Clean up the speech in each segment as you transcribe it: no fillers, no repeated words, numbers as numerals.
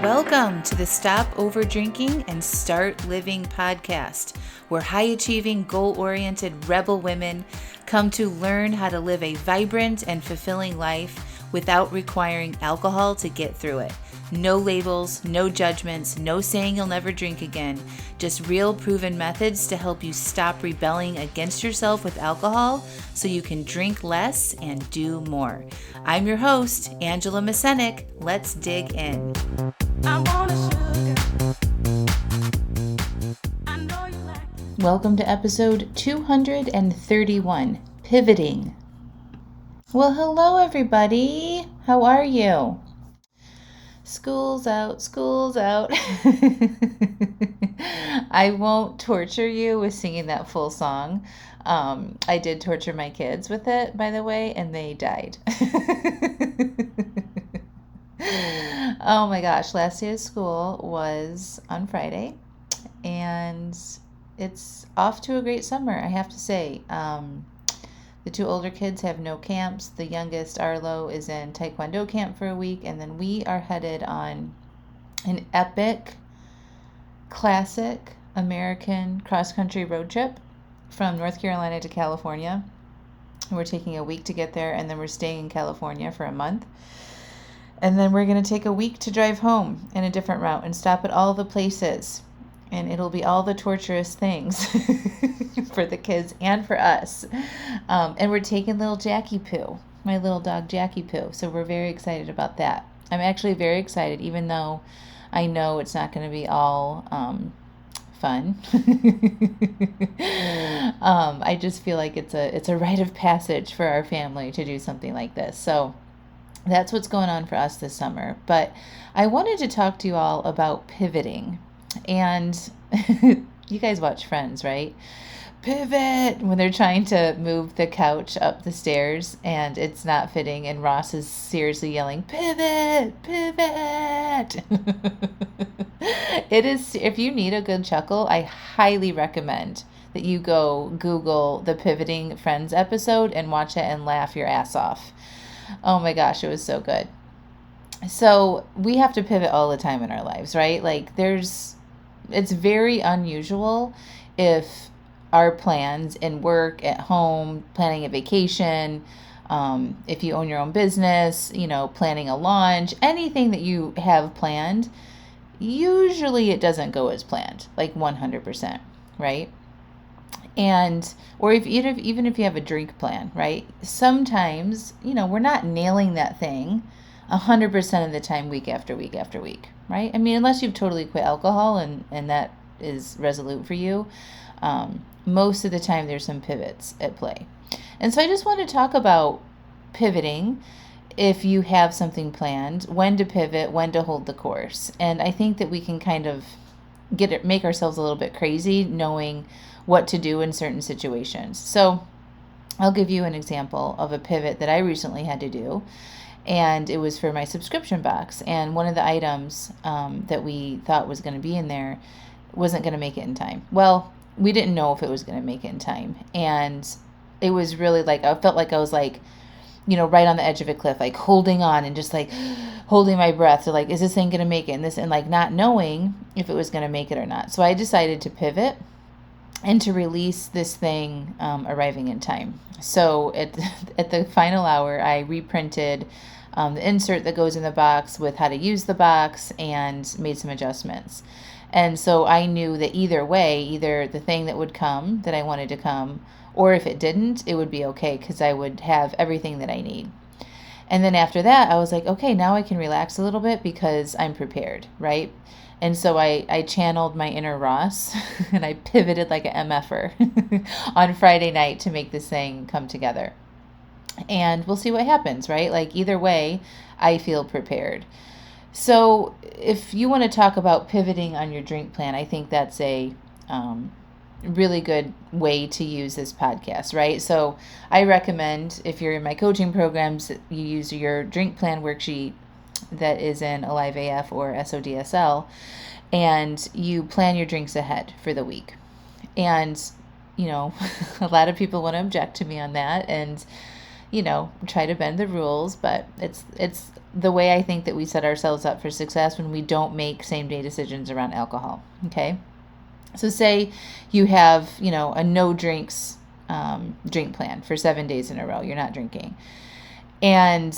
Welcome to the Stop Over Drinking and Start Living podcast, where high-achieving, goal-oriented rebel women come to learn how to live a vibrant and fulfilling life without requiring alcohol to get through it. No labels, no judgments, no saying you'll never drink again. Just real proven methods to help you stop rebelling against yourself with alcohol so you can drink less and do more. I'm your host, Angela Mascenik. Let's dig in. Welcome to episode 231, Pivoting. Well, hello everybody. How are you? School's out. I won't torture you with singing that full song. I did torture my kids with it, by the way, and they died. Oh my gosh, last day of school was on Friday, and it's off to a great summer, I have to say. The two older kids have no camps. The youngest, Arlo, is in Taekwondo camp for a week, and then we are headed on an epic, classic American cross-country road trip from North Carolina to California. We're taking a week to get there, and then we're staying in California for a month. And then we're going to take a week to drive home in a different route and stop at all the places. And it'll be all the torturous things for the kids and for us. And we're taking little Jackie Poo, my little dog Jackie Poo. So we're very excited about that. I'm actually very excited, even though I know it's not going to be all fun. I just feel like it's a rite of passage for our family to do something like this. So that's what's going on for us this summer. But I wanted to talk to you all about pivoting. And you guys watch Friends, right? Pivot! When they're trying to move the couch up the stairs and it's not fitting, and Ross is seriously yelling, "Pivot! Pivot!" It is, if you need a good chuckle, I highly recommend that you go Google the Pivoting Friends episode and watch it and laugh your ass off. Oh my gosh, it was so good. So we have to pivot all the time in our lives, right? Like it's very unusual if our plans in work, at home, planning a vacation, if you own your own business, planning a launch, anything that you have planned, usually it doesn't go as planned, like 100%, right? And, or even if you have a drink plan, right? Sometimes, we're not nailing that thing 100% of the time, week after week after week, right? I mean, unless you've totally quit alcohol and that is resolute for you, most of the time there's some pivots at play. And so I just want to talk about pivoting if you have something planned, when to pivot, when to hold the course. And I think that we can kind of make ourselves a little bit crazy knowing what to do in certain situations. So I'll give you an example of a pivot that I recently had to do. And it was for my subscription box. And one of the items that we thought was going to be in there wasn't going to make it in time. Well, we didn't know if it was going to make it in time. And it was really like, I felt like I was like, right on the edge of a cliff, like holding on and just like holding my breath. So like, is this thing going to make it? And like not knowing if it was going to make it or not. So I decided to pivot and to release this thing arriving in time. So at the final hour, I reprinted the insert that goes in the box with how to use the box and made some adjustments. And so I knew that either way, either the thing that would come that I wanted to come, or if it didn't, it would be okay because I would have everything that I need. And then after that, I was like, okay, now I can relax a little bit because I'm prepared, right? And so I channeled my inner Ross and I pivoted like an MFer on Friday night to make this thing come together. And we'll see what happens, right? Like either way, I feel prepared. So if you want to talk about pivoting on your drink plan, I think that's a really good way to use this podcast, right? So I recommend if you're in my coaching programs, you use your drink plan worksheet that is in Alive AF or SODSL, and you plan your drinks ahead for the week. And, a lot of people want to object to me on that. And try to bend the rules, but it's the way I think that we set ourselves up for success when we don't make same day decisions around alcohol. Okay. So say you have, a no drinks drink plan for 7 days in a row. You're not drinking. And,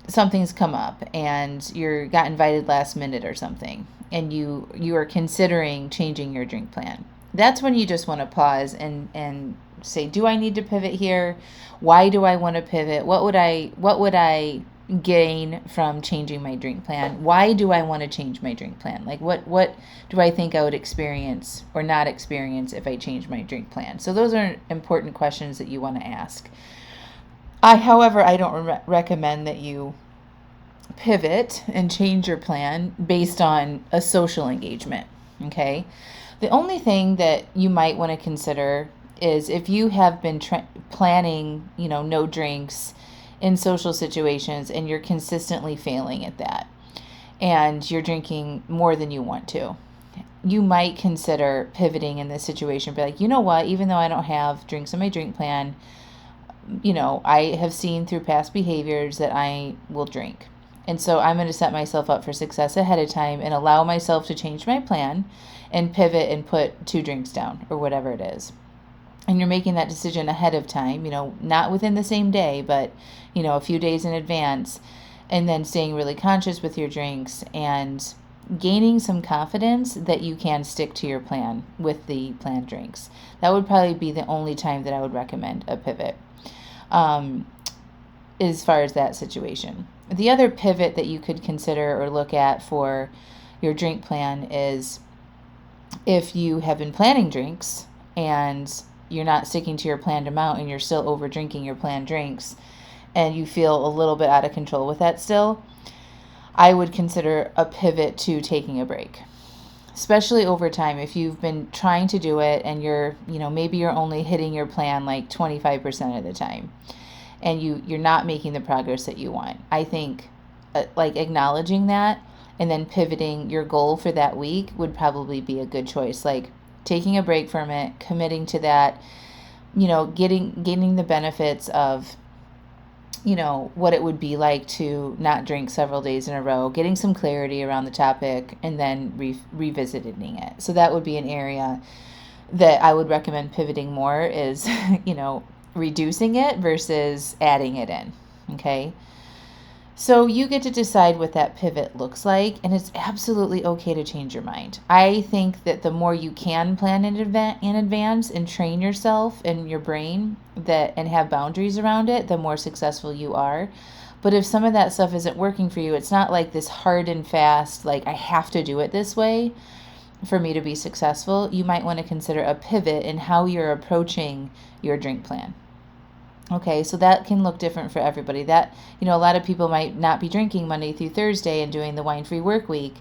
something's come up and you got invited last minute or something, and you are considering changing your drink plan. That's when you just want to pause and say, do I need to pivot here? Why do I want to pivot? What would I gain from changing my drink plan? Why do I want to change my drink plan? Like what do I think I would experience or not experience if I change my drink plan? So those are important questions that you want to ask. However, I don't recommend that you pivot and change your plan based on a social engagement. Okay. The only thing that you might want to consider is if you have been planning, no drinks in social situations and you're consistently failing at that and you're drinking more than you want to, you might consider pivoting in this situation. Be like, you know what, even though I don't have drinks in my drink plan, I have seen through past behaviors that I will drink. And so I'm going to set myself up for success ahead of time and allow myself to change my plan and pivot and put 2 drinks down or whatever it is. And you're making that decision ahead of time, not within the same day, but, a few days in advance, and then staying really conscious with your drinks and gaining some confidence that you can stick to your plan with the planned drinks. That would probably be the only time that I would recommend a pivot as far as that situation. The other pivot that you could consider or look at for your drink plan is if you have been planning drinks and you're not sticking to your planned amount and you're still over drinking your planned drinks and you feel a little bit out of control with that still, I would consider a pivot to taking a break. Especially over time, if you've been trying to do it and maybe you're only hitting your plan like 25% of the time and you're not making the progress that you want. I think like acknowledging that and then pivoting your goal for that week would probably be a good choice. Like taking a break from it, committing to that, gaining the benefits of, what it would be like to not drink several days in a row, getting some clarity around the topic, and then revisiting it. So that would be an area that I would recommend pivoting more is, reducing it versus adding it in. Okay. So you get to decide what that pivot looks like, and it's absolutely okay to change your mind. I think that the more you can plan in advance and train yourself and your brain and have boundaries around it, the more successful you are. But if some of that stuff isn't working for you, it's not like this hard and fast, like I have to do it this way for me to be successful. You might want to consider a pivot in how you're approaching your drink plan. Okay, so that can look different for everybody. That, a lot of people might not be drinking Monday through Thursday and doing the wine-free work week.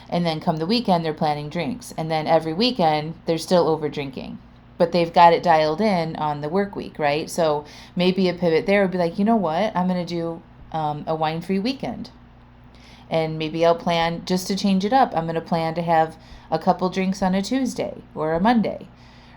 And then come the weekend, they're planning drinks. And then every weekend, they're still over drinking. But they've got it dialed in on the work week, right? So maybe a pivot there would be like, you know what? I'm going to do a wine-free weekend. And maybe I'll plan, just to change it up, I'm going to plan to have a couple drinks on a Tuesday or a Monday,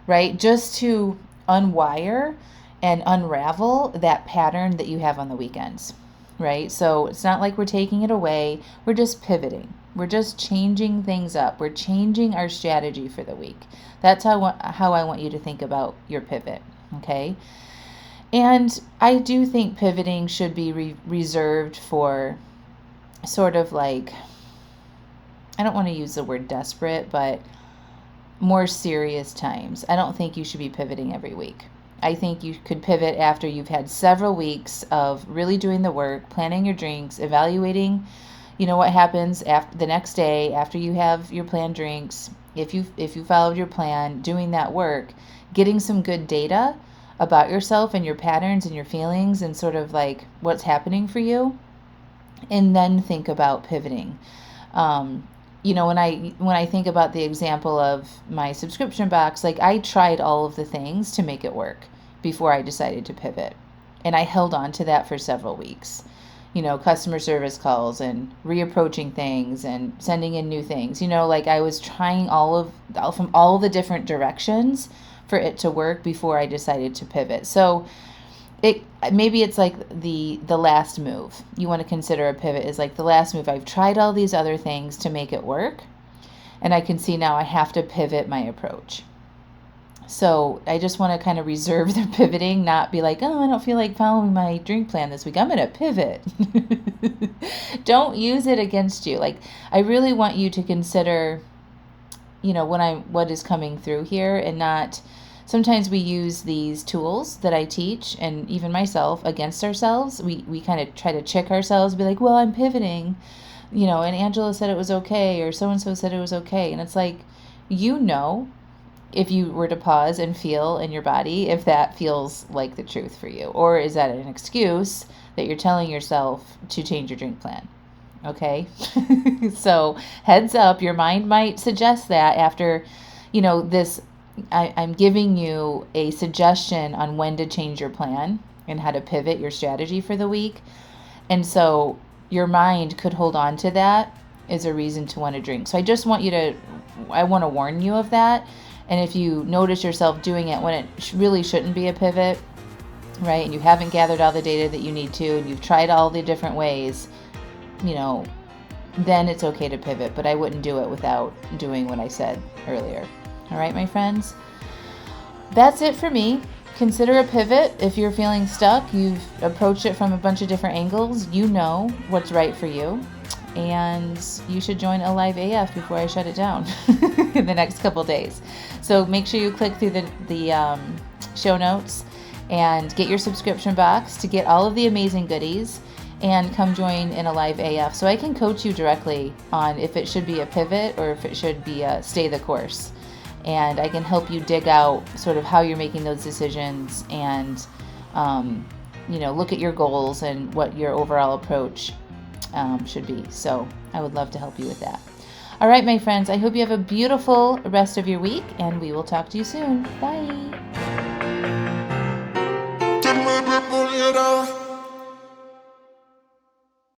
right? Just to unwire and unravel that pattern that you have on the weekends, right? So it's not like we're taking it away. We're just pivoting. We're just changing things up. We're changing our strategy for the week. That's how I want you to think about your pivot, okay? And I do think pivoting should be reserved for sort of like, I don't want to use the word desperate, but more serious times. I don't think you should be pivoting every week. I think you could pivot after you've had several weeks of really doing the work, planning your drinks, evaluating, what happens after the next day after you have your planned drinks. If you followed your plan, doing that work, getting some good data about yourself and your patterns and your feelings and sort of like what's happening for you, and then think about pivoting. When I think about the example of my subscription box, like I tried all of the things to make it work before I decided to pivot. And I held on to that for several weeks. Customer service calls and reapproaching things and sending in new things. Like I was trying from all the different directions for it to work before I decided to pivot. So it maybe it's like the last move. You want to consider a pivot is like the last move. I've tried all these other things to make it work, and I can see now I have to pivot my approach. So I just want to kind of reserve the pivoting, not be like, oh, I don't feel like following my drink plan this week. I'm going to pivot. Don't use it against you. Like, I really want you to consider, what is coming through here, and not, sometimes we use these tools that I teach and even myself against ourselves. We kind of try to trick ourselves, be like, well, I'm pivoting, and Angela said it was okay, or so-and-so said it was okay. And it's like, if you were to pause and feel in your body, if that feels like the truth for you, or is that an excuse that you're telling yourself to change your drink plan? Okay. So heads up, your mind might suggest that after, this, I'm giving you a suggestion on when to change your plan and how to pivot your strategy for the week. And so your mind could hold on to that as a reason to want to drink. So I want to warn you of that. And if you notice yourself doing it when it really shouldn't be a pivot, right, and you haven't gathered all the data that you need to, and you've tried all the different ways, then it's okay to pivot. But I wouldn't do it without doing what I said earlier. All right, my friends? That's it for me. Consider a pivot. If you're feeling stuck, you've approached it from a bunch of different angles, you know what's right for you. And you should join Alive AF before I shut it down in the next couple days. So make sure you click through the show notes and get your subscription box to get all of the amazing goodies, and come join in Alive AF so I can coach you directly on if it should be a pivot or if it should be a stay the course. And I can help you dig out sort of how you're making those decisions, and look at your goals and what your overall approach should be. So I would love to help you with that. All right, my friends, I hope you have a beautiful rest of your week, and we will talk to you soon. Bye.